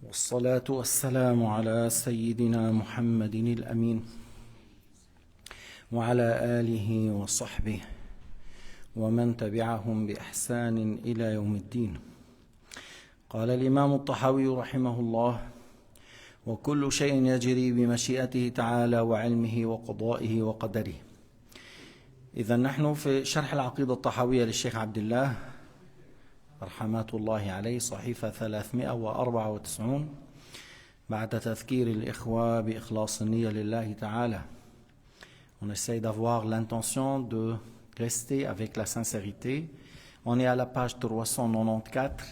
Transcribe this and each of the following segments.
والصلاة والسلام على سيدنا محمد الأمين وعلى آله وصحبه ومن تبعهم بإحسان إلى يوم الدين. قال الإمام الطحاوي رحمه الله: وكل شيء يجري بمشيئته تعالى وعلمه وقضائه وقدره. إذا نحن في شرح العقيدة الطحاوية للشيخ عبد الله رحمات الله عليه، صحيفة 394 بعد تذكير الإخوة بإخلاص النية لله تعالى. On essaie d'avoir l'intention de rester avec la sincérité. On est à la page 394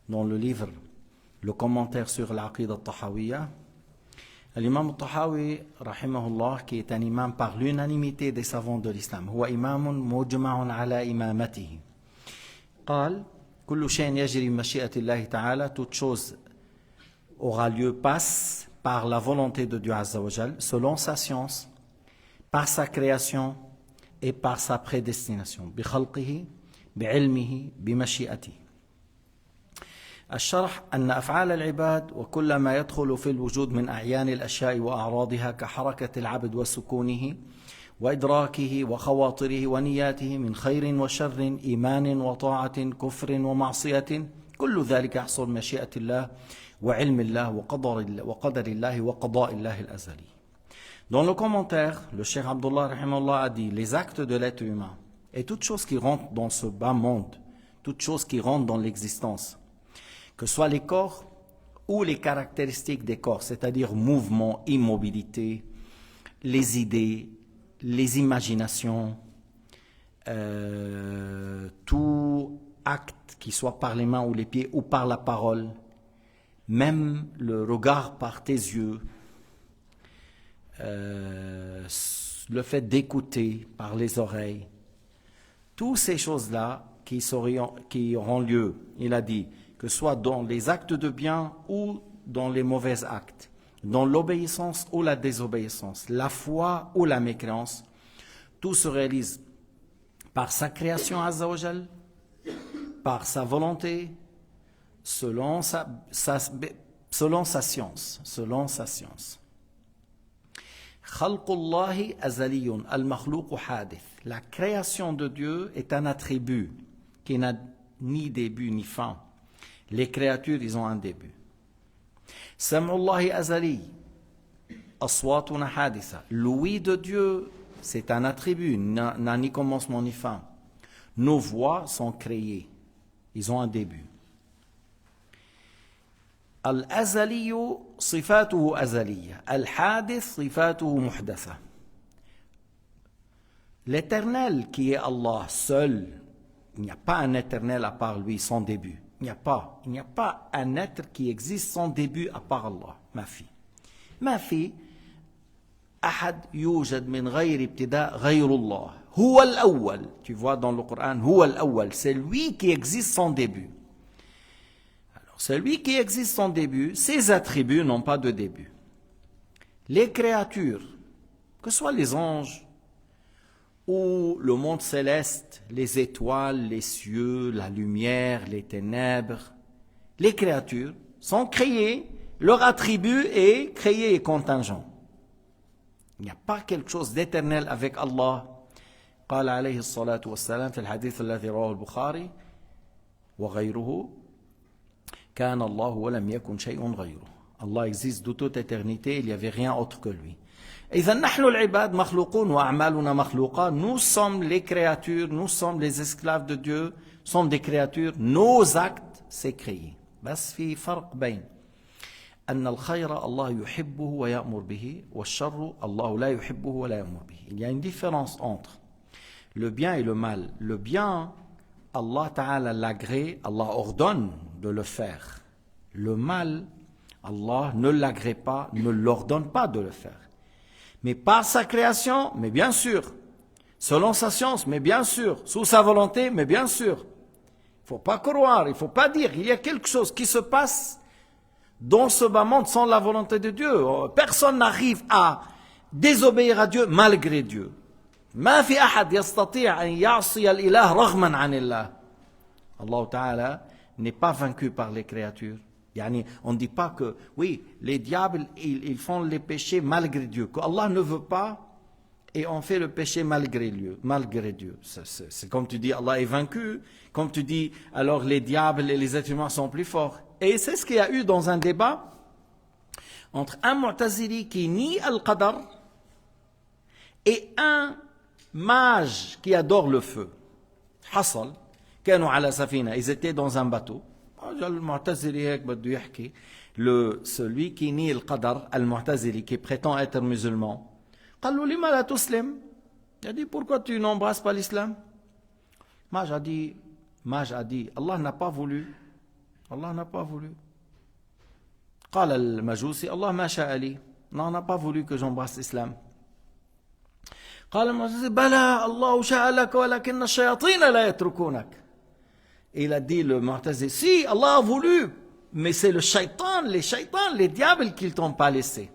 dans le livre, le commentaire sur l'Aqida al-Tahawiyya. L'imam al-Tahawi, rahimahullah, qui est un imam par l'unanimité des savants de l'islam, هو إمام مجمع على إمامته. قال: كل شيء يجري بمشيئة الله تعالى, toute chose aura lieu, passe par la volonté de Dieu Azza wa Jal, selon sa science, par sa création et par sa prédestination. بخلقه بعلمه بمشيئته. الشرح أن أفعال العباد وكل ما يدخل في الوجود من أعيان الأشياء وأعراضها كحركة العبد وسكونه وإدراكه وخواطره ونياته من خير وشر، إيمان وطاعة، كفر ومعصية، كل ذلك يحصل مشيئة الله وعلم الله وقدر الله وقضاء الله الأزلي. Dans le commentaire, le Cheikh Abdullah rahimahullah a dit: les actes de l'être humain et toute chose qui rentre dans ce bas monde, toute chose qui rentre dans l'existence, que ce soit les corps ou les caractéristiques des corps, c'est-à-dire mouvement, immobilité, les idées, les imaginations, tout acte qui soit par les mains ou les pieds ou par la parole, même le regard par tes yeux, le fait d'écouter par les oreilles, toutes ces choses-là qui auront lieu, il a dit, que ce soit dans les actes de bien ou dans les mauvais actes, dans l'obéissance ou la désobéissance, la foi ou la mécréance, tout se réalise par sa création Azza wa Jal, par sa volonté, selon sa science, selon sa science. Khalqullahi azaliyun, al-makhlouqu hadith. La création de Dieu est un attribut qui n'a ni début ni fin. Les créatures, ils ont un début. Sam'ullahi azali, aswatuna haditha. L'ouïe de Dieu, c'est un attribut, n'a ni commencement ni fin. Nos voix sont créées, ils ont un début. Al-azaliyu sifatuhu azaliya, al-hadith sifatuhu muhdatha. L'éternel qui est Allah seul, il n'y a pas un éternel à part lui, sans début. Il n'y a pas un être qui existe sans début à part Allah. ما في أحد يوجد من غير ابتداء غير الله. هو الأول. Tu vois dans le Coran, هو الأول. C'est lui qui existe sans début. Alors, celui qui existe sans début, ses attributs n'ont pas de début. Les créatures, que ce soit les anges, ou le monde céleste, les étoiles, les cieux, la lumière, les ténèbres, les créatures sont créées, leur attribut est créé et contingent. Il n'y a pas quelque chose d'éternel avec Allah. قال عليه الصلاة والسلام في الحديث الذي رواه البخاري وغيره: كان الله ولم يكن شيء غيره. Allah existe de toute éternité, il n'y avait rien autre que lui. إذا نحن العباد مخلوقون وأعمالنا مخلوقة. Nous sommes les créatures, nous sommes les esclaves de Dieu, nous sommes des créatures, nos actes c'est créé. بس في فرق بين أن الخير الله يحبه ويأمر به والشر الله لا يحبه ولا يأمر به. Il y a une différence entre le bien et le mal. Le bien, Allah Ta'ala l'agrée, Allah ordonne de le faire. Le mal, Allah ne l'agrée pas, ne l'ordonne pas de le faire. Mais par sa création, mais bien sûr. Selon sa science, mais bien sûr. Sous sa volonté, mais bien sûr. Il ne faut pas croire, il ne faut pas dire. Il y a quelque chose qui se passe dans ce bas monde sans la volonté de Dieu. Personne n'arrive à désobéir à Dieu malgré Dieu. ما في أحد يستطيع أن يعصي الإله رغما عن الله. Allah Ta'ala n'est pas vaincu par les créatures. Yani, on ne dit pas que, oui, les diables, ils font les péchés malgré Dieu, qu'Allah ne veut pas, et on fait le péché malgré Dieu. C'est comme tu dis, Allah est vaincu, comme tu dis, alors les diables et les êtres humains sont plus forts. Et c'est ce qu'il y a eu dans un débat entre un Mu'tazili qui nie Al-Qadar et un mage qui adore le feu. حصل كانوا على سفينة, ils étaient dans un bateau. المعتزلي هيك بده يحكي, celui qui nie le qadar, al-Mu'tazili, qui prétend être musulman, قال له لما لا تسلم? Il a dit, pourquoi tu n'embrasses pas l'islam? Mage a dit, Allah n'a pas voulu. Allah n'a pas voulu. قال المجوسي الله ما شاء لي. Non, n'a pas voulu que j'embrasse l'islam. قال المجوسي بلى الله شاء لك ولكن الشياطين لا يتركونك. Il a dit le Mu'tazili, si Allah a voulu, mais c'est le shaitan, les diables qui ne t'ont pas laissé.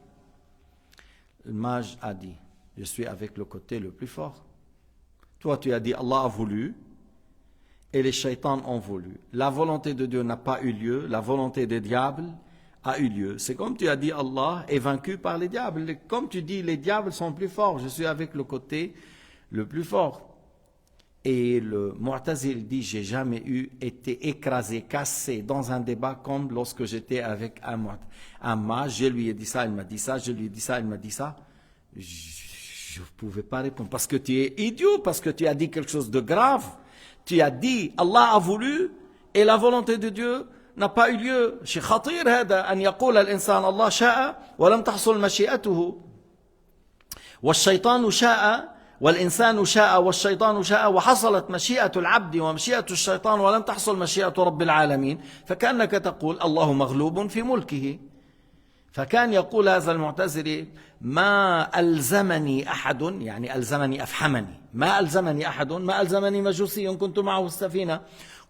Le mage a dit, je suis avec le côté le plus fort. Toi tu as dit Allah a voulu et les shaitans ont voulu. La volonté de Dieu n'a pas eu lieu, la volonté des diables a eu lieu. C'est comme tu as dit Allah est vaincu par les diables. Comme tu dis les diables sont plus forts, je suis avec le côté le plus fort. Et le Mu'tazili dit, j'ai jamais été écrasé, cassé dans un débat comme lorsque j'étais avec un mage. Je lui ai dit ça, il m'a dit ça, je lui ai dit ça, il m'a dit ça. Je ne pouvais pas répondre parce que tu es idiot, parce que tu as dit quelque chose de grave. Tu as dit, Allah a voulu et la volonté de Dieu n'a pas eu lieu. شيء خطير هذا أن يقول الإنسان الله شاء ولم تحصل مشيئته والشيطان شاء والإنسان شاء والشيطان شاء وحصلت مشيئة العبد ومشيئة الشيطان ولم تحصل مشيئة رب العالمين فكأنك تقول الله مغلوب في ملكه. فكان يقول هذا المعتزلي ما ألزمني أحد, يعني ألزمني أفحمني, ما ألزمني أحد, ما ألزمني مجوسي كنت معه في السفينة.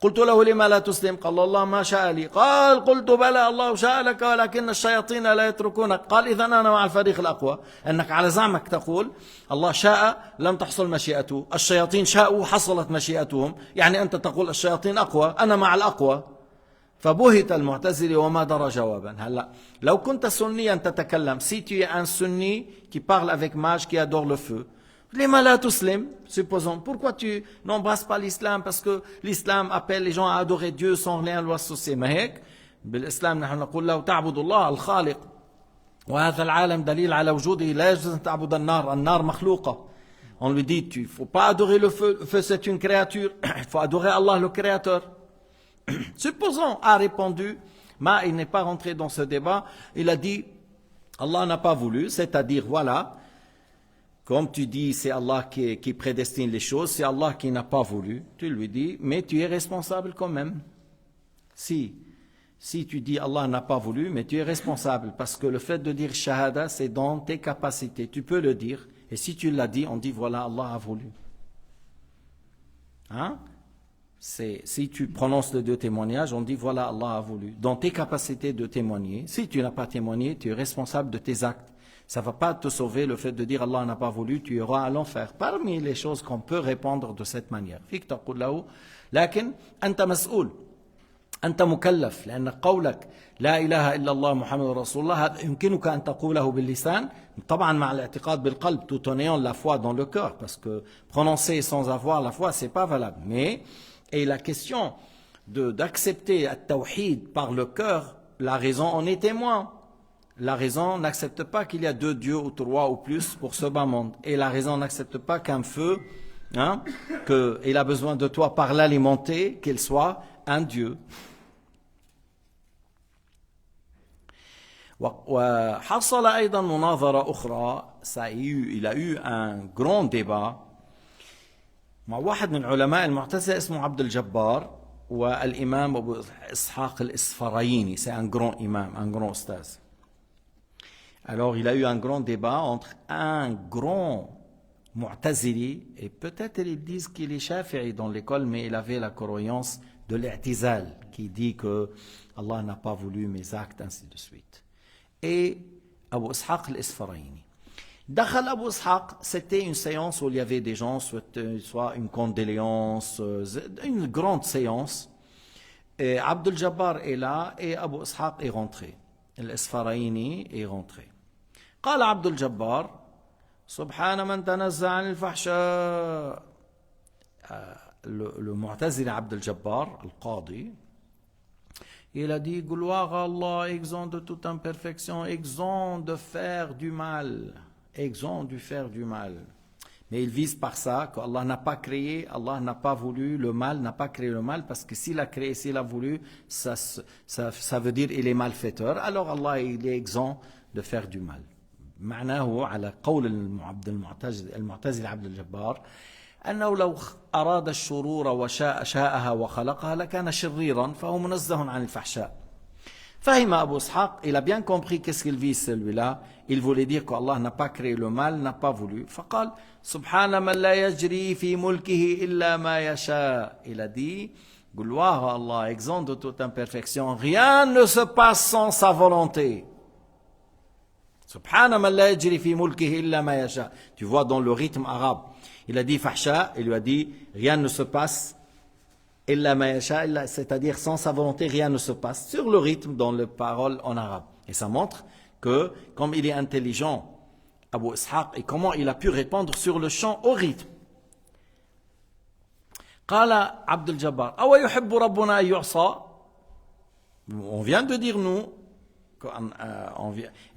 قلت له لما لا تسلم؟ قال الله ما شاء لي. قال قلت بلى الله شاء لك ولكن الشياطين لا يتركونك. قال إذا أنا مع الفريق الأقوى. أنك على زعمك تقول الله شاء لم تحصل مشيئته, الشياطين شاءوا حصلت مشيئتهم, يعني أنت تقول الشياطين أقوى, أنا مع الأقوى. فبهت المعتزلي وما درى جوابا. هلا لو كنت سنيا تتكلم, si tu es un sunni qui parle avec mage qui adore le feu, لما لا تسلم, supposons, pourquoi tu n'embrasses pas l'islam? Parce que l'islam appelle les gens à adorer Dieu sans rien lui associer. ما هيك بالإسلام نحن نقول له تعبد الله الخالق وهذا العالم دليل على وجوده, لا يجوز أن تعبد النار مخلوقة. On lui dit, il ne faut pas adorer le feu, le feu c'est une créature, il faut adorer Allah le créateur. Supposons, a répondu, mais il n'est pas rentré dans ce débat, il a dit, Allah n'a pas voulu, c'est-à-dire, voilà, comme tu dis, c'est Allah qui prédestine les choses, c'est Allah qui n'a pas voulu, tu lui dis, mais tu es responsable quand même. Si tu dis Allah n'a pas voulu, mais tu es responsable, parce que le fait de dire shahada, c'est dans tes capacités, tu peux le dire, et si tu l'as dit, on dit, voilà, Allah a voulu. Hein? Si tu prononces les deux témoignages, on dit voilà, Allah a voulu. Dans tes capacités de témoigner, si tu n'as pas témoigné, tu es responsable de tes actes. Ça ne va pas te sauver le fait de dire Allah n'a pas voulu, tu iras à l'enfer. Parmi les choses qu'on peut répondre de cette manière. فيك تقول له لكن أنت مسؤول أنت مكلف لأن قولك لا إله إلا الله محمد رسول الله هذا يمكنك أن تقوله باللسان طبعا مع الاعتقاد بالقلب tout en ayant la foi dans le cœur parce que prononcer sans avoir la foi c'est pas valable. Mais et la question d'accepter at-tawhid par le cœur, la raison en est témoin. La raison n'accepte pas qu'il y a deux dieux ou trois ou plus pour ce bas monde. Et la raison n'accepte pas qu'un feu, qu'il a besoin de toi par l'alimenter, qu'il soit un dieu. وحصل أيضا مناظرة أخرى, il a eu un grand débat مع واحد من علماء المعتزلة اسمه عبد الجبار والإمام أبو إسحاق الإسفرايني. C'est un grand imam, un grand ustaz. Alors il a eu un grand débat entre un grand Mu'tazili, et peut-être ils disent qu'il est Shafi'i dans l'école, mais il avait la croyance de l'I'tizal, qui dit que Allah n'a pas voulu mes actes, ainsi de suite. Et Abu Ishaq al-Isfaraini. Dakhal Abu Ishaq, c'était une séance où il y avait des gens, soit une condoléance, une grande séance. Et Abdul Jabbar est là et Abu Ishaq est rentré. L'Isfaraini est rentré. قال عبد الجبار سبحان من تنزه عن الفحشاء. Le Mu'tazili Abdul Jabbar, le Qadi, il a dit gloire à Allah, exempt de toute imperfection, exempt de faire du mal, exempt de faire du mal. Mais il vise par ça qu'Allah n'a pas créé, Allah n'a pas voulu le mal, n'a pas créé le mal, parce que s'il a créé, s'il a voulu, ça veut dire il est malfaiteur. Alors Allah, il est exempt de faire du mal. معناه على قول المعتزلي عبد الجبار أنه لو أراد الشرور وشاء شاءها وخلقها لكان شريرا فهو منزه عن الفحشاء. فهم Abu Ishaq, il a bien compris qu'est-ce qu'il vise celui-là. Il voulait dire qu'Allah n'a pas créé le mal, n'a pas voulu. فقال سبحان من لا يجري في ملكه إلا ما يشاء. Il a dit gloire à Allah, exempt de toute imperfection, rien ne se passe sans sa volonté. Subhana man la yajri fi mulkihi illa ma yasha. Tu vois dans le rythme arabe, il a dit fahsha, il lui a dit rien ne se passe illa ma yasha, c'est-à-dire sans sa volonté rien ne se passe, sur le rythme dans les paroles en arabe. Et ça montre que comme il est intelligent, Abu Ishaq, et comment il a pu répondre sur le champ au rythme. قال عبد الجبار أو يحب ربنا أن يعصى. On vient de dire nous,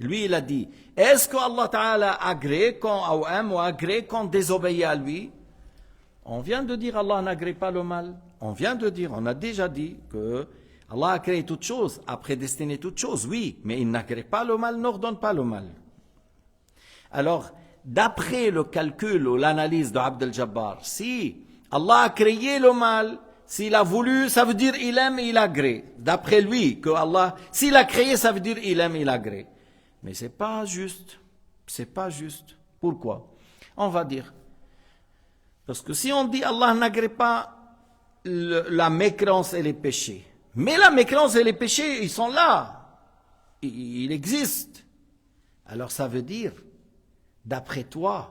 lui il a dit est-ce que Allah Ta'ala agrée quand ou aime ou agrée quand désobéit à lui? On vient de dire Allah n'agrée pas le mal. On vient de dire, on a déjà dit que Allah a créé toutes choses, a prédestiné toutes choses, oui, mais il n'agrée pas le mal, n'ordonne pas le mal. Alors, d'après le calcul ou l'analyse de Abd al-Jabbar, si Allah a créé le mal, s'il a voulu, ça veut dire il aime, il agrée. D'après lui, que Allah, s'il a créé, ça veut dire il aime, il agrée. Mais c'est pas juste. C'est pas juste. Pourquoi? On va dire. Parce que si on dit Allah n'agrée pas la mécréance et les péchés, mais la mécréance et les péchés, ils sont là. Ils existent. Alors ça veut dire, d'après toi,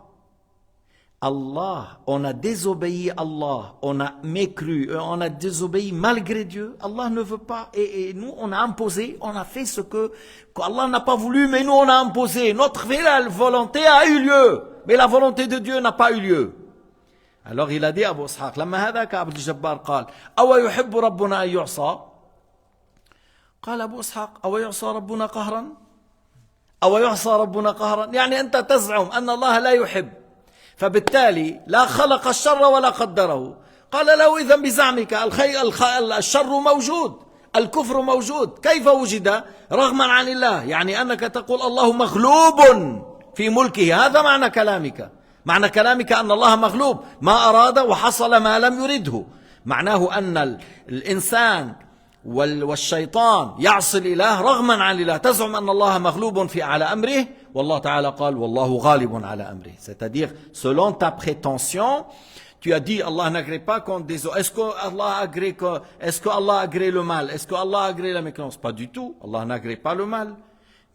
Allah, on a désobéi à Allah, on a mécru, on a désobéi malgré Dieu. Allah ne veut pas. Et nous, on a imposé, on a fait ce que Allah n'a pas voulu, mais nous, on a imposé. Notre volonté a eu lieu, mais la volonté de Dieu n'a pas eu lieu. Alors il a dit à Abu Ishaq, لما هذاك عبد الجبار قال أو يحب ربنا أن يعصى. قال أبو إسحاق أو يعصى ربنا قهرا؟ أو يعصى ربنا قهرا؟ يعني أنت تزعم أن الله لا يحب، فبالتالي لا خلق الشر ولا قدره. قال له إذن بزعمك الشر موجود، الكفر موجود، كيف وجد رغما عن الله؟ يعني أنك تقول الله مغلوب في ملكه، هذا معنى كلامك. معنى كلامك أن الله مغلوب، ما أراد وحصل ما لم يرده. معناه أن الإنسان والشيطان يعصي الإله رغما عن الله. تزعم أن الله مغلوب على أمره، والله تعالى قال والله غالب على أمره. C'est-à-dire, selon ta prétention, tu as dit Allah n'agrée pas contre des autres. Est-ce que Allah agrée le mal? Est-ce que Allah agrée la mécréance? Pas du tout. Allah n'agrée pas le mal.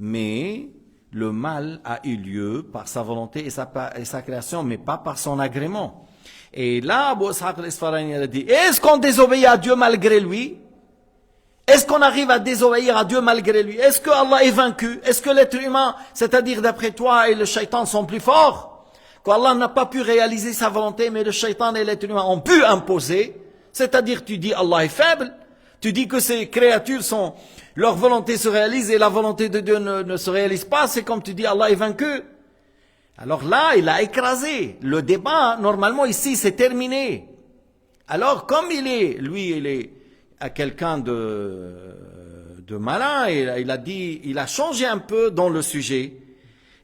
Mais le mal a eu lieu par sa volonté et sa création, mais pas par son agrément. Et là, Abu Ishaq al-Isfarani a dit, est-ce qu'on désobéit à Dieu malgré lui? Est-ce qu'on arrive à désobéir à Dieu malgré lui? Est-ce que Allah est vaincu? Est-ce que l'être humain, c'est-à-dire d'après toi et le shaitan sont plus forts? Qu'Allah n'a pas pu réaliser sa volonté, mais le shaitan et l'être humain ont pu imposer? C'est-à-dire tu dis Allah est faible, tu dis que ces créatures sont, leur volonté se réalise et la volonté de Dieu ne se réalise pas, c'est comme tu dis Allah est vaincu. Alors là, il a écrasé. Le débat, normalement ici, c'est terminé. Alors comme il est à quelqu'un de malin, il a dit, il a changé un peu dans le sujet.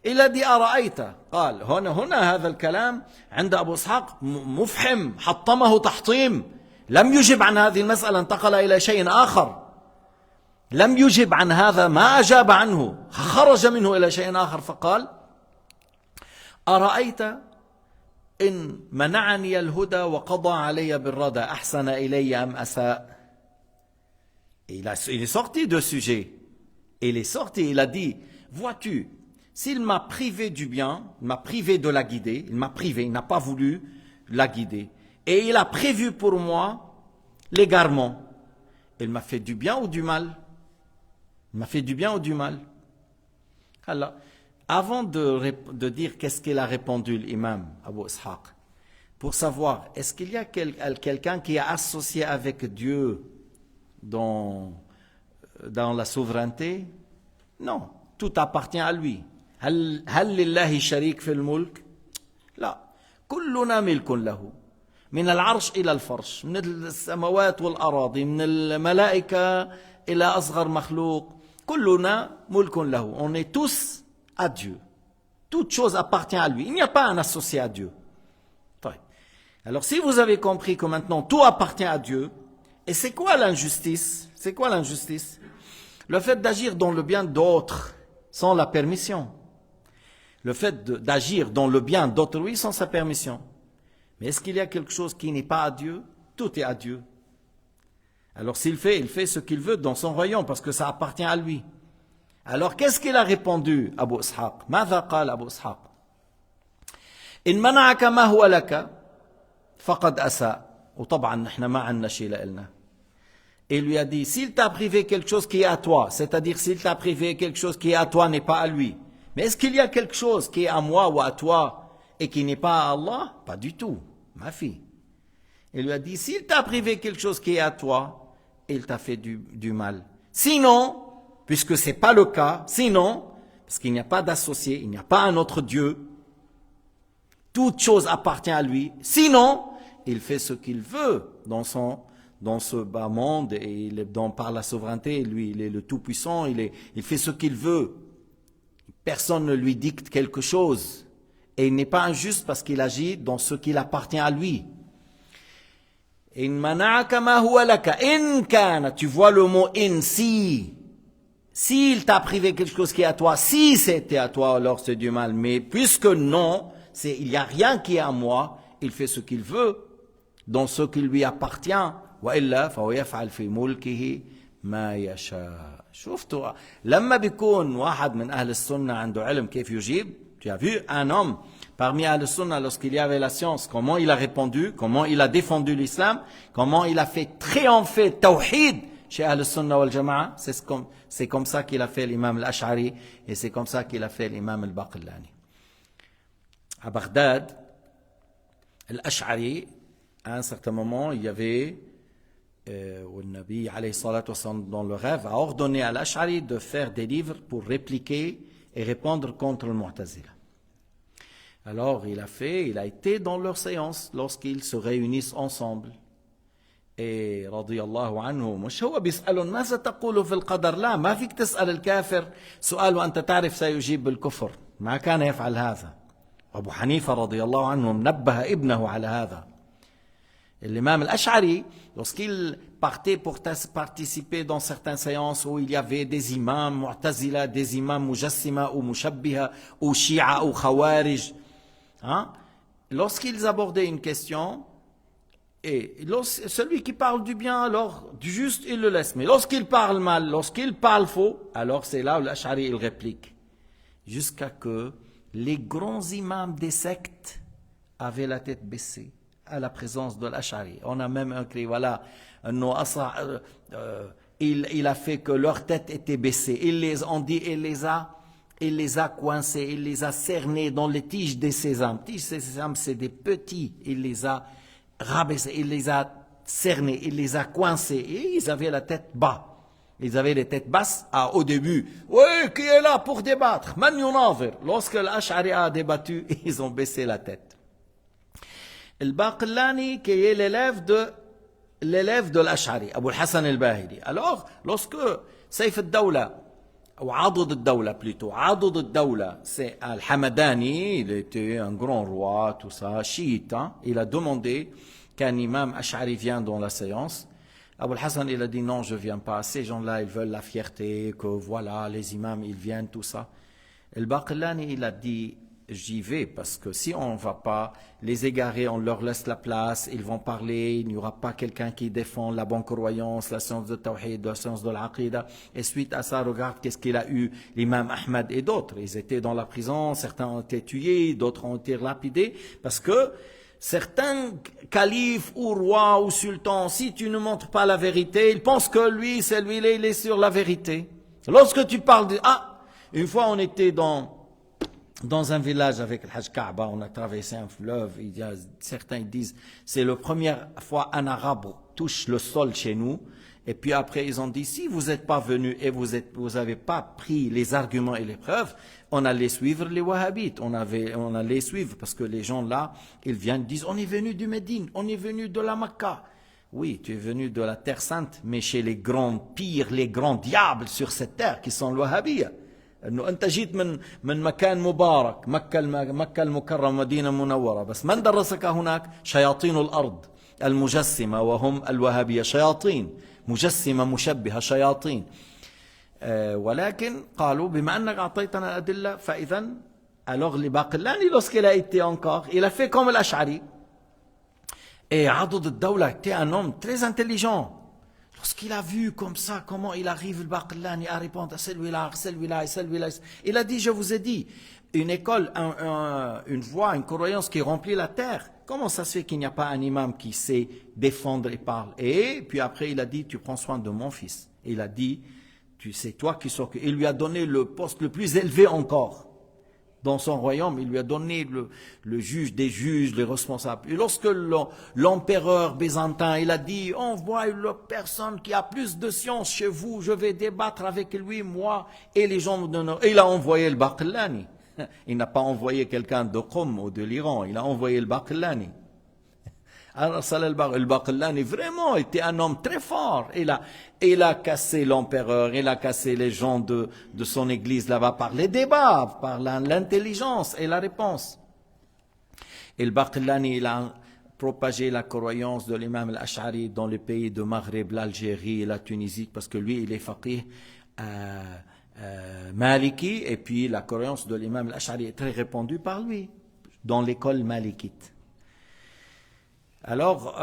Il a dit أرأيت قال هنا هذا الكلام عند أبو إسحاق مفحم حطمه تحطيم لم يجب عن هذه المسألة انتقل إلى شيء آخر لم يجب عن هذا ما أجاب عنه خرج منه إلى شيء آخر فقال أرأيت إن منعني الهدى وقضى علي بالردى أحسن إلي أم أساء. Il est sorti de sujet. Il est sorti, il a dit, vois-tu, s'il m'a privé du bien, il m'a privé de la guider, il m'a privé, il n'a pas voulu la guider. Et il a prévu pour moi l'égarement. Il m'a fait du bien ou du mal? Il m'a fait du bien ou du mal? Alors, avant de dire qu'est-ce qu'il a répondu l'imam Abu Ishaq, pour savoir, est-ce qu'il y a quelqu'un qui est associé avec Dieu dans la souveraineté? Non, tout appartient à lui. هل لله شريك في الملك؟ لا، كلنا ملك له، من العرش إلى الفرش، من السماوات والأراضي، من الملائكة إلى أصغر مخلوق، كلنا ملك له. On est tous à Dieu. Toute chose appartient à lui. Il n'y a pas un associé à Dieu. Alors si vous avez compris que maintenant tout appartient à Dieu, et c'est quoi l'injustice? C'est quoi l'injustice? Le fait d'agir dans le bien d'autres sans la permission. Le fait d'agir dans le bien d'autrui sans sa permission. Mais est-ce qu'il y a quelque chose qui n'est pas à Dieu? Tout est à Dieu. Alors s'il fait, il fait ce qu'il veut dans son royaume parce que ça appartient à lui. Alors qu'est-ce qu'il a répondu Abu Ishaq? ماذا قال Abu Ishaq? إن منعك ما هو لك فقد أساء. وطبعا نحن ما عندنا شيء لنا. Et il lui a dit, s'il t'a privé quelque chose qui est à toi, c'est-à-dire s'il t'a privé quelque chose qui est à toi n'est pas à lui. Mais est-ce qu'il y a quelque chose qui est à moi ou à toi et qui n'est pas à Allah? Pas du tout, ma fille. Il lui a dit, s'il t'a privé quelque chose qui est à toi, il t'a fait du mal. Sinon, puisque ce n'est pas le cas, sinon, parce qu'il n'y a pas d'associé, il n'y a pas un autre Dieu, toute chose appartient à lui, sinon, il fait ce qu'il veut dans ce bas monde, et par la souveraineté, lui, il est le tout-puissant, il fait ce qu'il veut. Personne ne lui dicte quelque chose. Et il n'est pas injuste parce qu'il agit dans ce qui appartient à lui. In mana'aka ma huwa laka, in kana, tu vois le mot in, si. S'il t'a privé quelque chose qui est à toi, si c'était à toi, alors c'est du mal. Mais puisque non, il n'y a rien qui est à moi, il fait ce qu'il veut, dans ce qui lui appartient. وإلا فهو يفعل في ملكه ما يشاء. شفتوا لما بيكون واحد من أهل السنة عنده علم كيف يجيب. Tu as vu un homme parmi Ahl al-Sunnah lorsqu'il y avait la science, comment il a répondu, comment il a défendu l'islam, comment il a fait triompher Tawhid chez Ahl al-Sunnah wal Jama'a. C'est comme ça qu'il a fait l'imam al-Ash'ari et c'est comme ça qu'il a fait l'imam al-Baqillani. À Bagdad, al-Ash'ari, à un certain moment, il y avait où le Nabi alayhi salatu wassalam, dans le rêve, a ordonné à l'Ash'ari de faire des livres pour répliquer et répondre contre le Mu'tazila. Alors il a été dans leur séance lorsqu'ils se réunissent ensemble. Et radiyallahu anhu, مش هو بيسألون ماذا تقول في القدر؟ لا، ما فيك تسأل الكافر سؤال وأنت تعرف سيجيب بالكفر. ما كان يفعل هذا. أبو حنيفة رضي الله عنه نبه ابنه على هذا. L'imam al-Ash'ari, lorsqu'il partait pour participer dans certaines séances où il y avait des imams mu'tazila, des imams mujassima ou mushabbiha, ou shi'a ou khawarij, lorsqu'ils abordaient une question, et celui qui parle du bien, alors du juste, il le laisse. Mais lorsqu'il parle mal, lorsqu'il parle faux, alors c'est là où l'Ash'ari il réplique. Jusqu'à que les grands imams des sectes avaient la tête baissée à la présence de l'Ash'ari. On a même écrit, voilà, il a fait que leur tête était baissée. Il les a coincés, il les a cernés dans les tiges des sésames. Tiges des sésames, c'est des petits. Il les a rabaissés, il les a cernés, il les a coincés. Et ils avaient la tête bas. Ils avaient les têtes basses au début. Oui, qui est là pour débattre? Man yunazir. Lorsque l'Ash'ari a débattu, ils ont baissé la tête. Al-Baqillani, qui est l'élève de l'Ash'ari, Abu al-Hassan al-Bahili. Alors, lorsque Saif al-Dawla, ou Adud al-Dawla plutôt, Adud al-Dawla, c'est Al-Hamadani, il était un grand roi, tout ça, chiite, il a demandé qu'un imam Ash'ari vienne dans la séance. Abu al-Hassan, il a dit non, je ne viens pas. Ces gens-là, ils veulent la fierté, que voilà, les imams, ils viennent, tout ça. Al-Baqillani, il a dit, j'y vais parce que si on ne va pas les égarer, on leur laisse la place, ils vont parler, il n'y aura pas quelqu'un qui défend la bonne croyance, la science de Tawhid, la science de l'Aqida. Et suite à ça, regarde qu'est-ce qu'il a eu l'imam Ahmad et d'autres. Ils étaient dans la prison, certains ont été tués, d'autres ont été lapidés parce que certains califes ou rois ou sultans, si tu ne montres pas la vérité, ils pensent que lui, c'est lui-là, il est sur la vérité. Lorsque tu parles de... Ah, une fois on était dans un village avec le Hajj Kaaba, on a traversé un fleuve, certains disent, c'est la première fois un arabe touche le sol chez nous, et puis après ils ont dit, si vous n'êtes pas venus et vous n'avez pas pris les arguments et les preuves, on allait suivre les wahhabites, on allait suivre, parce que les gens là, ils viennent, disent, on est venu du Médine, on est venu de la Mecca. Oui, tu es venu de la Terre Sainte, mais chez les grands pires, les grands diables sur cette terre, qui sont les wahhabiyya. انه انت جيت من مكان مبارك مكة المكرمة مدينة منورة بس من درسك هناك شياطين الارض المجسمة وهم الوهابية شياطين مجسمة مشبهة شياطين ولكن قالوا بما انك اعطيتنا الادلة فاذا alors الباقلاني lorsqu'il a été encore il a fait comme l'Ash'ari et عضد الدولة était un homme très intelligent. Lorsqu'il a vu comme ça, comment il arrive le Baqillani à répondre à celui-là, celui-là et celui-là, il a dit, je vous ai dit, une école, une voie, une croyance qui remplit la terre. Comment ça se fait qu'il n'y a pas un imam qui sait défendre et parle? Et puis après, il a dit, tu prends soin de mon fils. Et il a dit, c'est toi qui s'occupe. Il lui a donné le poste le plus élevé encore. Dans son royaume, il lui a donné le juge des juges, les responsables. Et lorsque l'empereur byzantin, il a dit, envoie une personne qui a plus de science chez vous, je vais débattre avec lui, moi, et les gens de Nord. Et il a envoyé le Baqillani. Il n'a pas envoyé quelqu'un de Qom ou de l'Iran, il a envoyé le Baqillani. Alors, le Baqillani vraiment était un homme très fort. Il a cassé l'empereur, il a cassé les gens de son église là-bas par les débats, par l'intelligence et la réponse. Et le Baqillani, il a propagé la croyance de l'imam al-Ash'ari dans les pays de Maghreb, l'Algérie et la Tunisie, parce que lui, il est faqih maliki, et puis la croyance de l'imam al-Ash'ari est très répandue par lui, dans l'école malikite. Alors,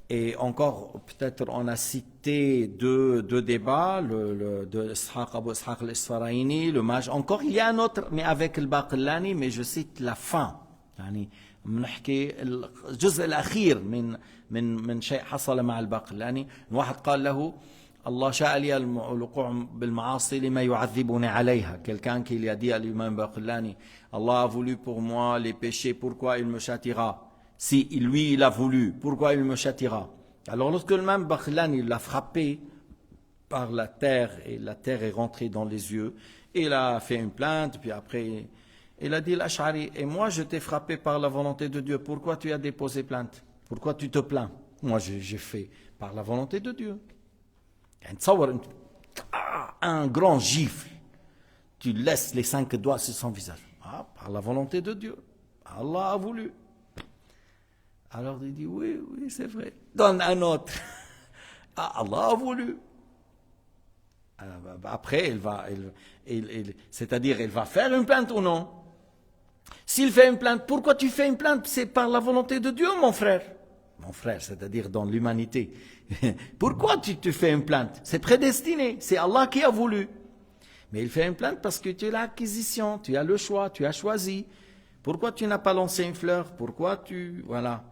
et encore, peut-être on a cité deux débats, de Abu Ishaq al-Isfaraini, le maj. Encore, il y a un autre, mais avec le Baqillani, mais je cite la fin. يعني بنحكي الجزء الأخير من شيء حصل مع الباقلاني. واحد قال له الله شاء لي الوقوع بالمعاصي لما يعذبني عليها. Quelqu'un qui lui a dit à l'imam Baqillani, Allah a voulu pour moi les péchés, pourquoi il me châtiera? Si lui, il a voulu, pourquoi il me châtiera? Alors lorsque le même Baqillani l'a frappé par la terre, et la terre est rentrée dans les yeux, il a fait une plainte, puis après, il a dit l'Ash'ari, et moi je t'ai frappé par la volonté de Dieu, pourquoi tu as déposé plainte? Pourquoi tu te plains? Moi j'ai fait par la volonté de Dieu. Un grand gifle, tu laisses les 5 doigts sur son visage. Ah, par la volonté de Dieu. Allah a voulu. Alors il dit, oui, c'est vrai. Donne un autre. Ah, Allah a voulu. Après, c'est-à-dire, il va faire une plainte ou non? S'il fait une plainte, pourquoi tu fais une plainte? C'est par la volonté de Dieu, mon frère. Mon frère, c'est-à-dire dans l'humanité. Pourquoi tu te fais une plainte? C'est prédestiné, c'est Allah qui a voulu. Mais il fait une plainte parce que tu as l'acquisition, tu as le choix, tu as choisi. Pourquoi tu n'as pas lancé une fleur? Pourquoi tu... Voilà.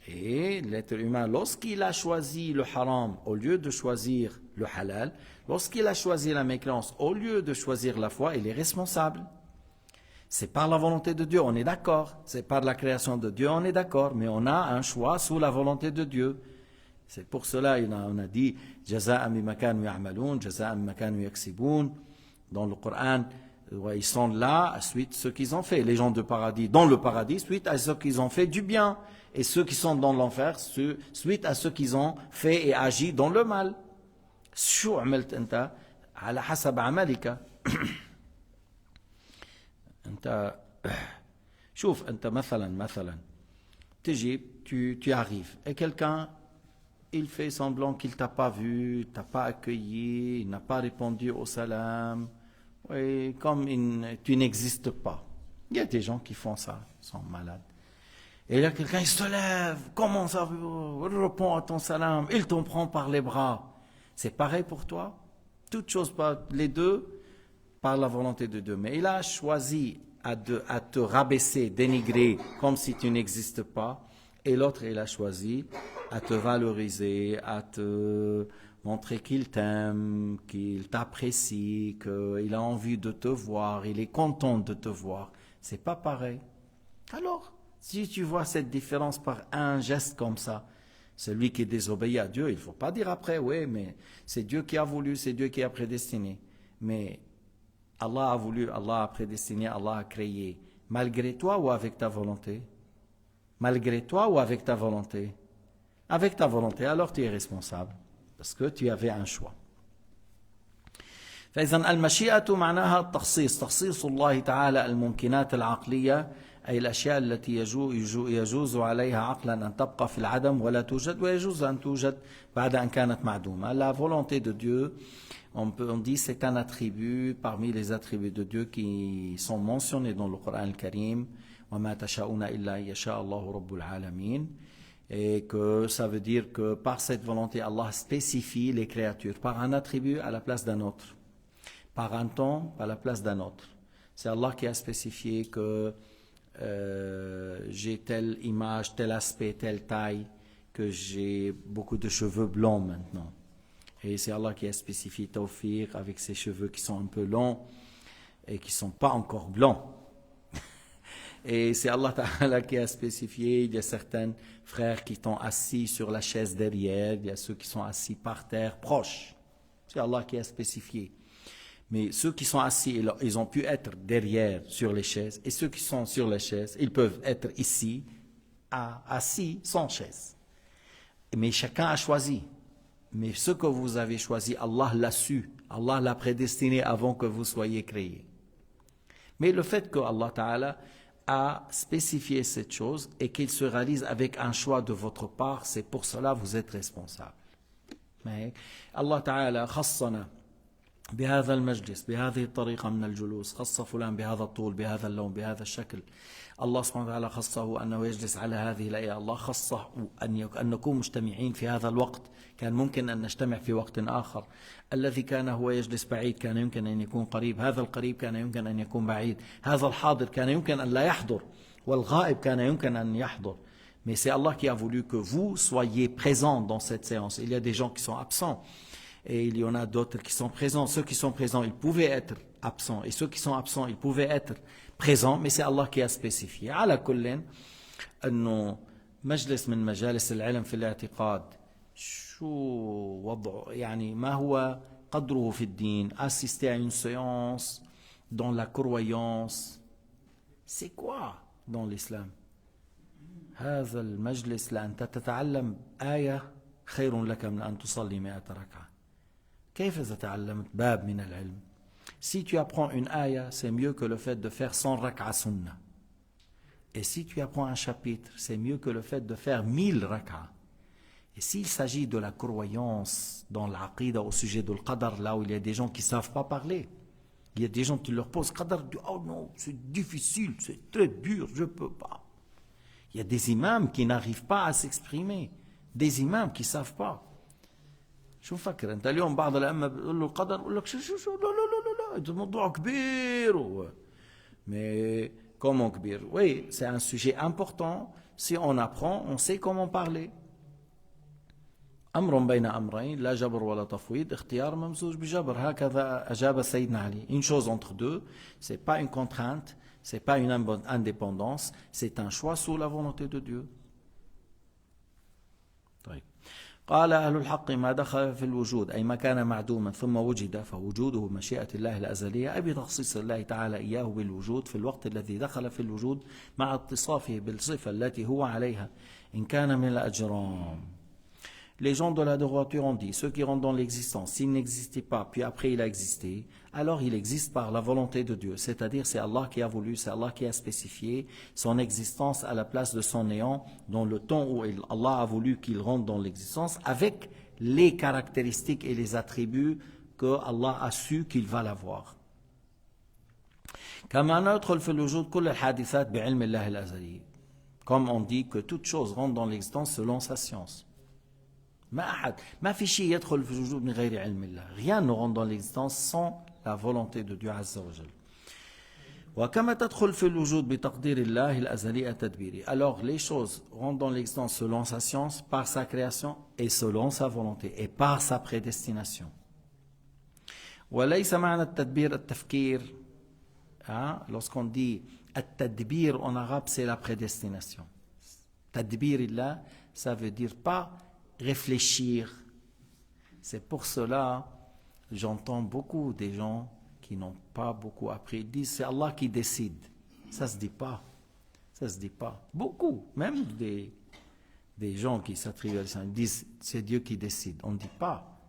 Et l'être humain, lorsqu'il a choisi le haram au lieu de choisir le halal, lorsqu'il a choisi la mécréance au lieu de choisir la foi, il est responsable. C'est par la volonté de Dieu, on est d'accord. C'est par la création de Dieu, on est d'accord. Mais on a un choix sous la volonté de Dieu. C'est pour cela on a dit « Jaza'an bima kanu ya'maloun, jaza'an bima kanu yaksiboun » dans le Coran. Ils sont là suite à ce qu'ils ont fait. Les gens de paradis, dans le paradis, suite à ce qu'ils ont fait du bien. Et ceux qui sont dans l'enfer, suite à ce qu'ils ont fait et agi dans le mal. شو عملت أنت على حسب عملك. أنت شوف أنت مثلا تجي tu arrives et quelqu'un il fait semblant qu'il t'a pas vu, t'a pas accueilli, il n'a pas répondu au salam, et comme tu n'existes pas. Il y a des gens qui font ça, ils sont malades. Et là, quelqu'un, il se lève, comment ça, répond à ton salam, il t'en prend par les bras. C'est pareil pour toi. Toutes choses, les deux, par la volonté de Dieu. Mais il a choisi à te rabaisser, dénigrer comme si tu n'existes pas, et l'autre il a choisi à te valoriser, à te montrer qu'il t'aime, qu'il t'apprécie, qu'il a envie de te voir, il est content de te voir. C'est pas pareil. Alors, si tu vois cette différence par un geste comme ça, celui qui désobéit à Dieu, il ne faut pas dire après, oui, mais c'est Dieu qui a voulu, c'est Dieu qui a prédestiné. Mais Allah a voulu, Allah a prédestiné, Allah a créé. Malgré toi ou avec ta volonté? Malgré toi ou avec ta volonté? Avec ta volonté, alors tu es responsable. Parce que tu avais un choix. فإذا المشيئة معناها التخصيص، تخصيص الله تعالى الممكنات العقلية، أي الأشياء التي يجوز عليها عقلا أن تبقى في العدم ولا توجد، ويجوز أن توجد بعد أن كانت معدومة. La volonté de Dieu, on dit c'est un attribut parmi les attributs de Dieu qui sont mentionnés dans le Coran al-Karim. وما تشاءون إلا أن يشاء الله رب العالمين. Et que ça veut dire que par cette volonté, Allah spécifie les créatures par un attribut à la place d'un autre, par un temps à la place d'un autre. C'est Allah qui a spécifié que j'ai telle image, tel aspect, telle taille, que j'ai beaucoup de cheveux blancs maintenant. Et c'est Allah qui a spécifié Tawfiq avec ses cheveux qui sont un peu longs et qui ne sont pas encore blancs. Et c'est Allah Ta'ala qui a spécifié, il y a certains frères qui sont assis sur la chaise derrière, il y a ceux qui sont assis par terre, proches. C'est Allah qui a spécifié. Mais ceux qui sont assis, ils ont pu être derrière sur les chaises, et ceux qui sont sur les chaises, ils peuvent être ici, assis sans chaise. Mais chacun a choisi. Mais ce que vous avez choisi, Allah l'a su, Allah l'a prédestiné avant que vous soyez créés. Mais le fait que Allah Ta'ala a spécifié cette chose et qu'il se réalise avec un choix de votre part, c'est pour cela que vous êtes responsable. Mais Allah Ta'ala خصنا بهذا المجلس بهذه الطريقة من الجلوس، خص فلان بهذا الطول بهذا اللون بهذا الشكل. الله سبحانه وتعالى خصه أنه يجلس على هذه الآية، الله خصه أن نكون مجتمعين في هذا الوقت، كان ممكن أن نجتمع في وقت آخر. الذي كان هو يجلس بعيد كان يمكن أن يكون قريب، هذا القريب كان يمكن أن يكون بعيد، هذا الحاضر كان يمكن أن لا يحضر، والغائب كان يمكن أن يحضر. Mais c'est Allah qui a voulu que vous soyez présents dans cette séance. Il y a des gens qui sont absents. Et il y en a d'autres qui sont présents. Ceux qui sont présents, ils pouvaient être absents. Et ceux qui sont absents, ils pouvaient être présents. Mais c'est Allah qui a spécifié. على كل أنه مجلس من مجالس العلم في الاعتقاد شو وضعه يعني ما هو قدره في الدين. Assister à une séance dans la croyance, c'est quoi dans l'islam? هذا المجلس لأن تتعلم آية خير لك من أن تصلي 100 ركعة. كيف إذا تعلمت باب من العلم? Si tu apprends une ayah, c'est mieux que le fait de faire 100 rak'a sunnah. Et si tu apprends un chapitre, c'est mieux que le fait de faire 1000 rak'a. Et s'il s'agit de la croyance dans l'aqida au sujet de l'qadar, là où il y a des gens qui ne savent pas parler, il y a des gens qui leur posent qadar, disent oh non, c'est difficile, c'est très dur, je ne peux pas. Il y a des imams qui n'arrivent pas à s'exprimer, des imams qui ne savent pas. شو فكر انت اليوم بعض الائمه بيقول له القدر بقول لك شو لا لا لا لا ده موضوع كبير mais comment كبير? Oui, c'est un sujet important. Si on apprend, on sait comment parler. امر بين امرين لا جبر ولا تفويض اختيار ممزوج بجبر هكذا اجاب سيدنا علي. Une chose entre deux, c'est pas une contrainte, c'est pas une indépendance, c'est un choix sous la volonté de Dieu. طيب. قال أهل الحق ما دخل في الوجود أي ما كان معدوما ثم وجد فوجوده بمشيئة الله الأزلية أي بتخصيص الله تعالى إياه بالوجود في الوقت الذي دخل في الوجود مع اتصافه بالصفة التي هو عليها إن كان من الأجرام. Les gens de la droiture ont dit, ceux qui rentrent dans l'existence, s'il n'existait pas, puis après il a existé, alors il existe par la volonté de Dieu. C'est-à-dire c'est Allah qui a voulu, c'est Allah qui a spécifié son existence à la place de son néant, dans le temps où Allah a voulu qu'il rentre dans l'existence, avec les caractéristiques et les attributs que Allah a su qu'il va l'avoir. Comme on dit que toute chose rentre dans l'existence selon sa science. Rien ne rentre dans l'existence sans la volonté de Dieu Azza wa Jal. وكما تدخل في الوجود بتقدير الله الأزلي التدبيري. Alors les choses rentrent dans l'existence selon sa science, par sa création et selon sa volonté et par sa prédestination. وليس معنى التدبير التفكير. Lorsqu'on dit التدبير en arabe, c'est la prédestination. تدبير الله, ça veut dire pas réfléchir. C'est pour cela j'entends beaucoup des gens qui n'ont pas beaucoup appris, ils disent c'est Allah qui décide. Ça se dit pas. Ça se dit pas. Beaucoup, même des gens qui s'attribuent à l'islam, disent c'est Dieu qui décide. On ne dit pas.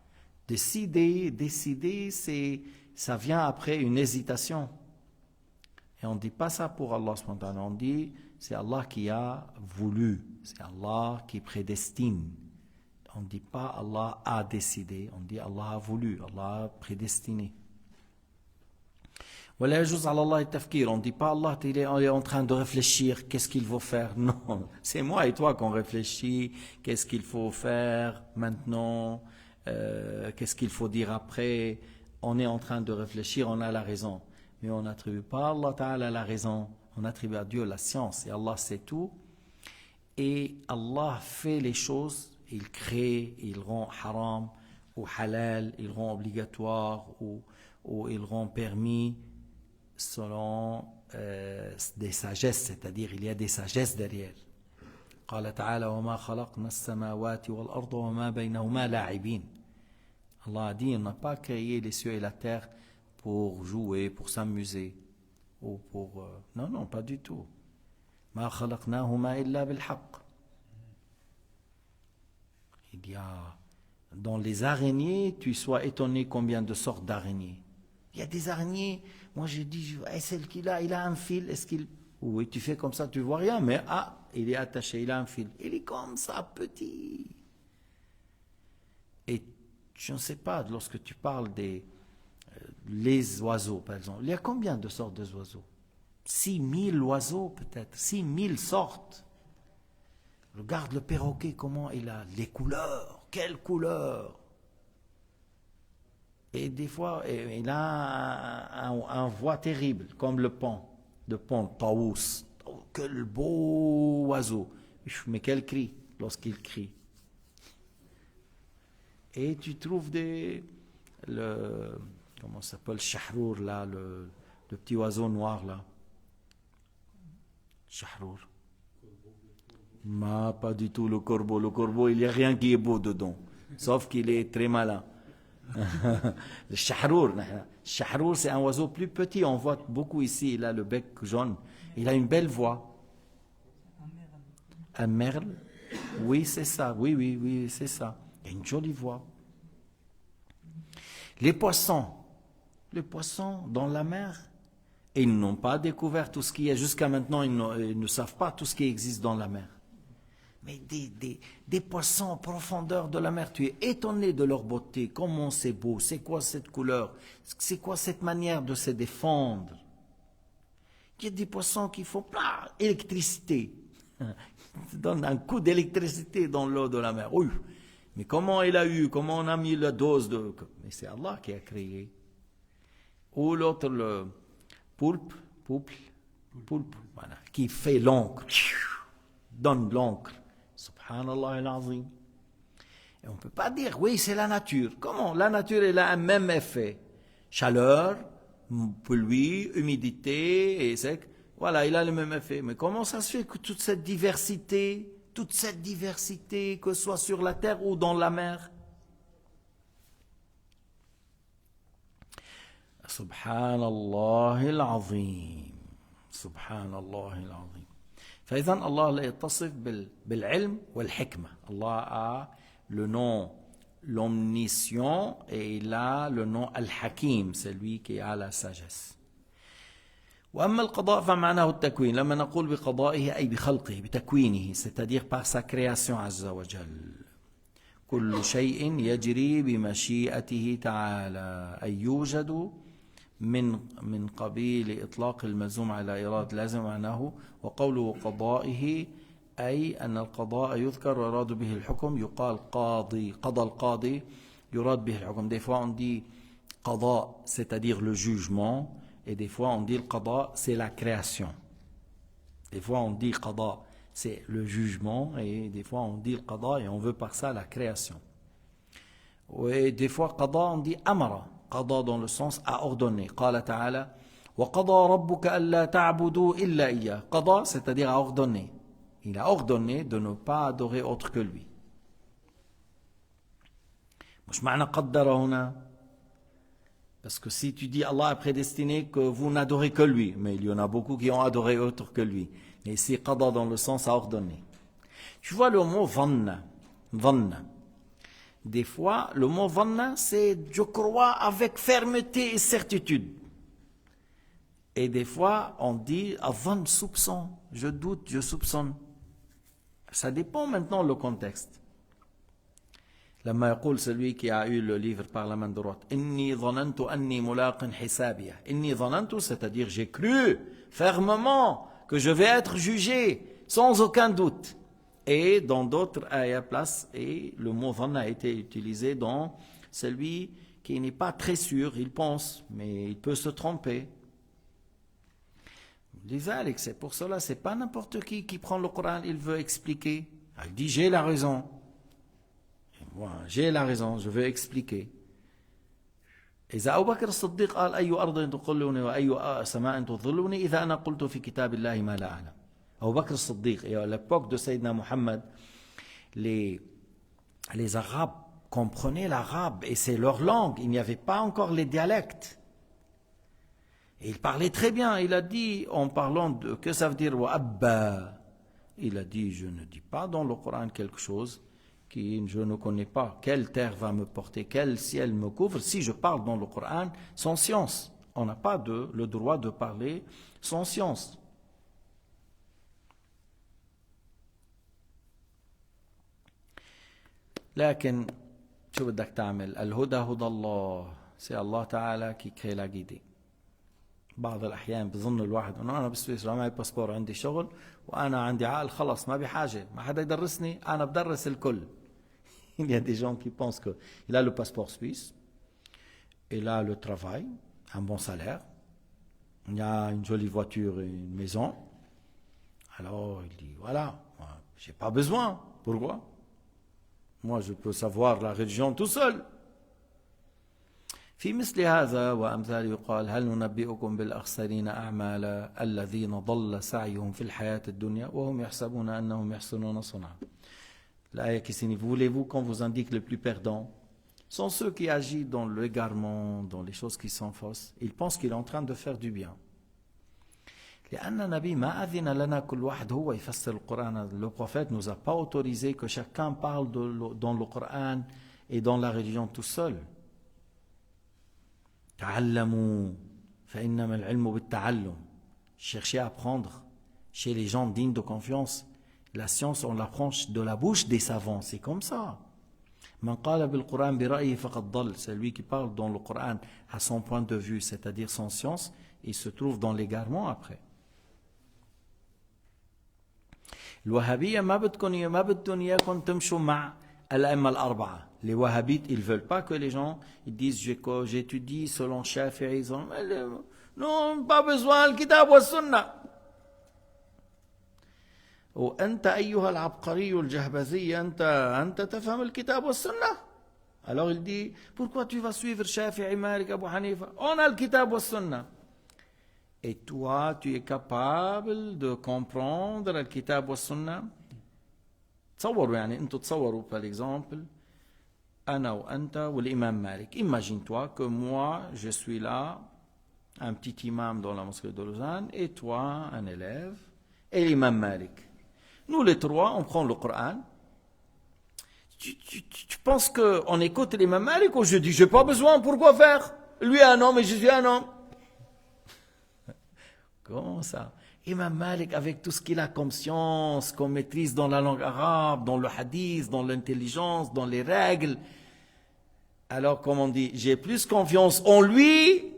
Décider, ça vient après une hésitation. Et on ne dit pas ça pour Allah spontanément. On dit c'est Allah qui a voulu. C'est Allah qui prédestine. On ne dit pas Allah a décidé. On dit Allah a voulu. Allah a prédestiné. ولا يجوز على الله التفكير. On ne dit pas Allah il est en train de réfléchir qu'est-ce qu'il faut faire. Non, c'est moi et toi qu'on réfléchit qu'est-ce qu'il faut faire maintenant, qu'est-ce qu'il faut dire après. On est en train de réfléchir, on a la raison, mais on n'attribue pas à Allah Ta'ala la raison, on attribue à Dieu la science et Allah sait tout. Et Allah fait les choses, il crée, il rend haram ou halal, il rend obligatoire ou il rend permis selon des sagesses, c'est-à-dire il y a des sagesses derrière. قال تعالى وما خلقنا السماوات والأرض وما بينهما لاعبين. Allah a dit on n'a pas créé les cieux et la terre pour jouer, pour s'amuser ou pour non, pas du tout. ما خلقناهما إلا بالحق. Il y a dans les araignées, tu sois étonné combien de sortes d'araignées. Il y a des araignées, moi j'ai dit, celle qu'il a, il a un fil, est-ce qu'il... Oui, tu fais comme ça, tu vois rien, mais il est attaché, il a un fil. Il est comme ça, petit. Et je ne sais pas, lorsque tu parles les oiseaux, par exemple, il y a combien de sortes d'oiseaux? 6000 oiseaux peut-être, 6000 sortes. Regarde le perroquet, comment il a les couleurs, quelles couleurs! Et des fois, il a un voix terrible, comme le pont, Taous. Oh, quel beau oiseau! Mais quel cri lorsqu'il crie! Et tu trouves comment ça s'appelle, le chahrour, là, le petit oiseau noir, là. Chahrour. Pas du tout le corbeau. Le corbeau, il n'y a rien qui est beau dedans, sauf qu'il est très malin. Le chahrour, c'est un oiseau plus petit, on voit beaucoup ici, il a le bec jaune, il a une belle voix. Un merle, oui c'est ça, oui c'est ça, il a une jolie voix. Les poissons dans la mer, ils n'ont pas découvert tout ce qu'il y a jusqu'à maintenant, ils ne savent pas tout ce qui existe dans la mer. Mais des poissons en profondeur de la mer, tu es étonné de leur beauté, comment c'est beau, c'est quoi cette couleur, c'est quoi cette manière de se défendre. Il y a des poissons qui font électricité, ils donnent un coup d'électricité dans l'eau de la mer. Oui. Mais comment comment on a mis la dose de... Mais c'est Allah qui a créé. Ou l'autre, le poulpe, voilà, qui fait l'encre, donne l'encre. Subhanallah al-Azim. Et on ne peut pas dire, oui, c'est la nature. Comment? La nature, elle a un même effet. Chaleur, pluie, humidité et sec. Voilà, il a le même effet. Mais comment ça se fait que toute cette diversité, que ce soit sur la terre ou dans la mer? Subhanallah al-Azim. Subhanallah al-Azim. فإذا الله لا يتصف بالعلم والحكمة. Allah a le nom l'omniscient et il a le nom al-Hakim, celui qui a la sagesse. وأما القضاء فمعناه التكوين. لما نقول بقضائه أي بخلقه بتكوينه, c'est-à-dire par sa création عز وجل. كل شيء يجري بمشيئته تعالى أي يوجد من قبيل إطلاق الملزوم على إرادة لازم معناه. وقوله قضائه أي أن القضاء يذكر ويراد به الحكم. يقال قضى القاضي يراد به الحكم. Des fois on dit قضاء, c'est-à-dire le jugement, Et des fois, on dit le qada, c'est la création. Des fois, on dit qada, c'est le jugement. Et des fois, on dit le qada et on veut par ça la création. Et des fois, qada, on dit amara. Qada dans le sens à ordonner. Qala ta'ala, wa qada rabbuka alla ta'budu illa iya. Qada, c'est-à-dire à ordonner. Il a ordonné de ne pas adorer autre que lui. مش معنى قدر هنا. Parce que si tu dis Allah a prédestiné que vous n'adorez que lui, mais il y en a beaucoup qui ont adoré autre que lui. Et ici, qada dans le sens à ordonner. Tu vois le mot dhanna. Dhanna. Des fois, le mot dhanna, c'est je crois avec fermeté et certitude. Et des fois, on dit dhann, soupçon. Je doute, je soupçonne. Ça dépend maintenant le contexte. لما يقول celui qui a eu le livre par la main droite إني ظننت أني ملاق حسابية إني ظننت c'est-à-dire j'ai cru fermement que je vais être jugé sans aucun doute. Et dans d'autres ayats place et le mot dhanna a été utilisé dans celui qui n'est pas très sûr, il pense mais il peut se tromper. لذلك c'est pour cela c'est pas n'importe qui prend le Coran, il veut expliquer. Il dit j'ai la raison. Moi, j'ai la raison, je veux expliquer. إذا أبو بكر الصديق قال أي أرض تقلني وأي سماء تظلني إذا أنا قلت في كتاب الله ما لا أعلم. Abu Bakr الصديق, et à l'époque de Sayyidina Muhammad, les Arabes comprenaient l'arabe et c'est leur langue, il n'y avait pas encore les dialectes. Et il parlait très bien, il a dit, en parlant de, que ça veut dire wa abba, il a dit, je ne dis pas dans le Coran quelque chose qui je ne connais pas. Quelle terre va me porter, quel ciel me couvre si je parle dans le Coran sans science. On n'a pas le droit de parler sans science. لكن شو بدك تعمل الهدى هدى الله سي الله تعالى qui crée la guidée. بعض الأحيان بظن الواحد أنه أنا بسويسرا معي باسبور عندي شغل وأنا عندي عقل خلص ما بحاجة ما حدا يدرسني أنا بدرس الكل. Il y a des gens qui pensent qu'il a le passeport suisse, il a le travail, un bon salaire, il a une jolie voiture et une maison. Alors il dit voilà, je n'ai pas besoin. Pourquoi? Moi je peux savoir la religion tout seul. في مثل هذا وأمثال يقال هل ننبئكم بالأخسرين أعمالا الذين ضل سعيهم في الحياة الدنيا وهم يحسبون أنهم يحسنون صنعا. L'ayah qui signifie, voulez-vous qu'on vous indique les plus perdants? Sont ceux qui agissent dans l'égarement, dans les choses qui sont fausses. Ils pensent qu'il est en train de faire du bien. لأن النبي ما أذن لنا كل واحد هو يفسر القرآن. Le prophète nous a pas autorisé que chacun parle dans le Coran et dans la religion tout seul. تعلموا فإنما العلم بالتعلم. Cherchez à apprendre chez les gens dignes de confiance. La science, on l'apprend de la bouche des savants, c'est comme ça. من قال بالقرآن برأيه فقد ضل. C'est lui qui parle dans le Coran à son point de vue, c'est-à-dire sans science, il se trouve dans l'égarement après. الوهابية ما بدهم إياكم تمشوا مع الأئمة الأربعة. Les wahhabites, ils ne veulent pas que les gens ils disent j'étudie selon Shafi'i. Non, pas besoin, le kitab wa sunna. وأنت أيها العبقري الجهبذي أنت تفهم الكتاب والسنة. Alors il dit pourquoi tu vas suivre Shafi'i, Malik, Abu Hanifa? On a le kitab wa sunna. Et toi tu es capable de comprendre le kitab wa sunna? تصوروا يعني أنتوا تصوروا par exemple أنا وأنت والإمام مالك. Imagine-toi que moi je suis là, un petit imam dans la mosquée de Lausanne, et toi un élève, et l'imam Malik. Nous les trois, on prend le Coran. Tu penses qu'on écoute l'imam Malik ou je dis, je n'ai pas besoin, pourquoi faire? Lui est un homme et je suis un homme. Comment ça? Imam Malik, avec tout ce qu'il a comme science, comme maîtrise dans la langue arabe, dans le hadith, dans l'intelligence, dans les règles. Alors, comme on dit, j'ai plus confiance en lui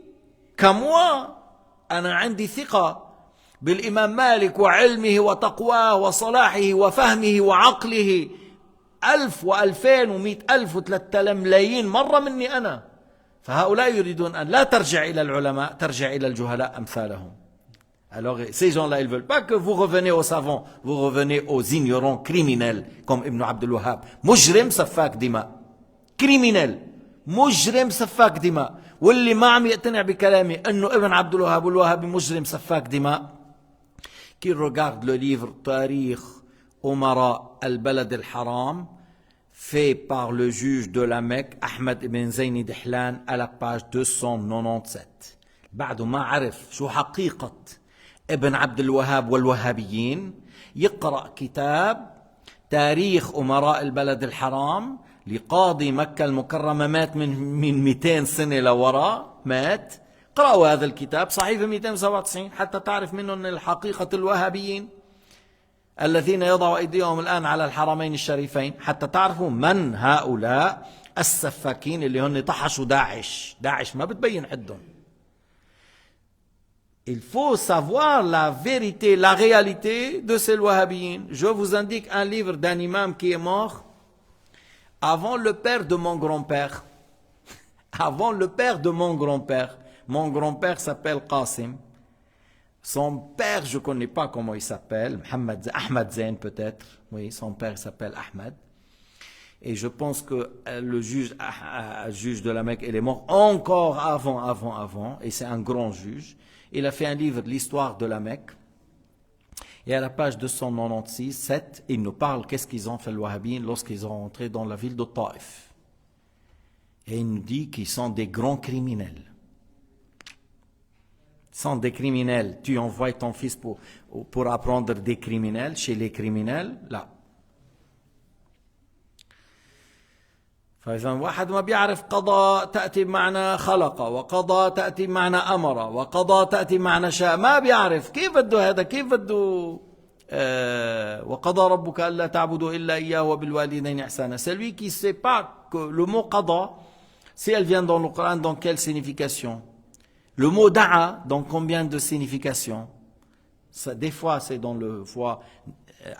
qu'à moi. أنا عندي ثقة بالإمام مالك وعلمه وتقواه وصلاحه وفهمه وعقله 1000 و2000 و100,000 و3 ملايين مرة مني أنا. فهؤلاء يريدون أن لا ترجع إلى العلماء ترجع إلى الجهلاء أمثالهم. Alors ces gens-là, ils ne veulent pas que vous reveniez aux savants, vous revenez aux ignorants criminels comme Ibn Abdul Wahhab. مجرم سفاك دماء. criminel. مجرم سفاك دماء. واللي ما عم يقتنع بكلامي انه ابن عبد الوهاب والوهابي مجرم سفاك دماء. Qu'il regarde le livre تاريخ أمراء البلد الحرام fait par le juge de la Mecque Ahmed ibn Zayni Dihlan à la page 297. بعده ما عرف شو حقيقة ابن عبد الوهاب والوهابيين يقرأ كتاب تاريخ أمراء البلد الحرام لقاضي مكة المكرمة مات من 200 سنة لوراء مات. قرأوا هذا الكتاب صحيفة 297 حتى تعرف منه أن الحقيقة الوهابيين الذين يضعوا أيديهم الآن على الحرمين الشريفين حتى تعرفوا من هؤلاء السفاكين اللي هن طحشوا داعش ما بتبين حدهم. Il faut savoir la vérité, la réalité de ces wahhabiyyin. Je vous indique un livre d'un imam qui est mort avant le père de mon grand-père. Avant le père de mon grand-père. Mon grand-père s'appelle Qasim. Son père, je ne connais pas comment il s'appelle. Ahmed Zain peut-être. Oui, son père s'appelle Ahmed. Et je pense que le juge de la Mecque, il est mort encore avant. Et c'est un grand juge. Il a fait un livre, l'histoire de la Mecque. Et à la page 296, 7, il nous parle qu'est-ce qu'ils ont fait les Wahhabiyyin lorsqu'ils sont rentrés dans la ville de Taïf. Et il nous dit qu'ils sont des grands criminels. Ils sont des criminels. Tu envoies ton fils pour apprendre des criminels chez les criminels? Là. فإذا واحد ما بيعرف قضاء تأتي بمعنى خلق وقضاء تأتي بمعنى أمر وقضاء تأتي بمعنى شاء ما بيعرف كيف بده هذا كيف بده وقضى ربك ألا تعبدوا إلا إياه وبالوالدين إحسانا. Celui qui ne sait pas que le mot qada, si elle vient dans le Coran, dans quelle signification? Le mot da'a, dans combien de significations? Ça, des fois c'est dans le foi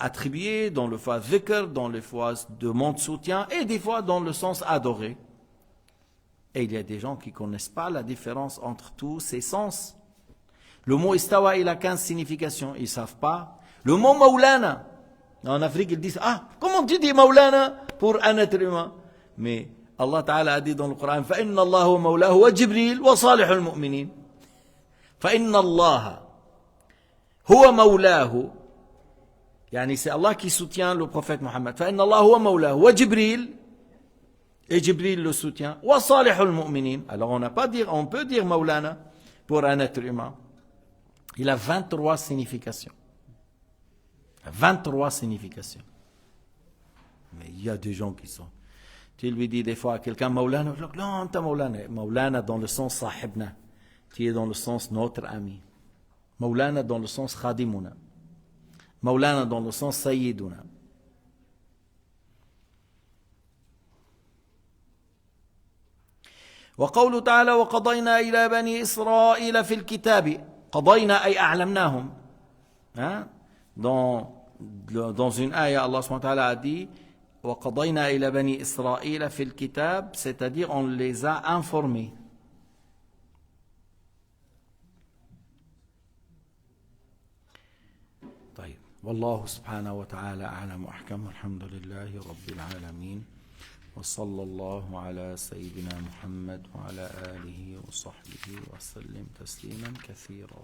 attribué, dans le fois dhikr, dans le fois demande soutien, et des fois dans le sens adoré. Et il y a des gens qui ne connaissent pas la différence entre tous ces sens. Le mot istawa, il a 15 significations, ils ne savent pas. Le mot maulana, en Afrique ils disent, ah, comment tu dis maulana pour un être humain? Mais Allah Ta'ala a dit dans le Coran, فَإِنَّ اللَّهُ وَمَوْلَاهُ وَجِبْرِيلُ وَصَالِحُ الْمُؤْمِنِينَ. فَإِنَّ اللَّهَ هو مولاه. يعني c'est Allah qui soutient le prophète Mohammed. فإن الله هو مولاه وجبريل et Jibril le soutient. وصالح المؤمنين. Alors on peut dire Maulana pour un être humain. Il a 23 significations. 23 significations. Mais il y a des gens qui sont. Tu lui dis des fois à quelqu'un Maulana, il dit non, t'as Maulana. Maulana dans le sens sahibna. Tu es dans le sens notre ami. Maulana dans le sens khadimuna. مولانا dans le sens سيدنا. وقوله تعالى وقضينا إلى بني إسرائيل في الكتاب. قضينا أي أعلمناهم. Dans une ayah, Allah subhanahu wa ta'ala a dit وقضينا إلى بني إسرائيل في الكتاب, c'est-à-dire on les a informés. والله سبحانه وتعالى أعلم وأحكم. الحمد لله رب العالمين وصلى الله على سيدنا محمد وعلى آله وصحبه وسلم تسليما كثيرا.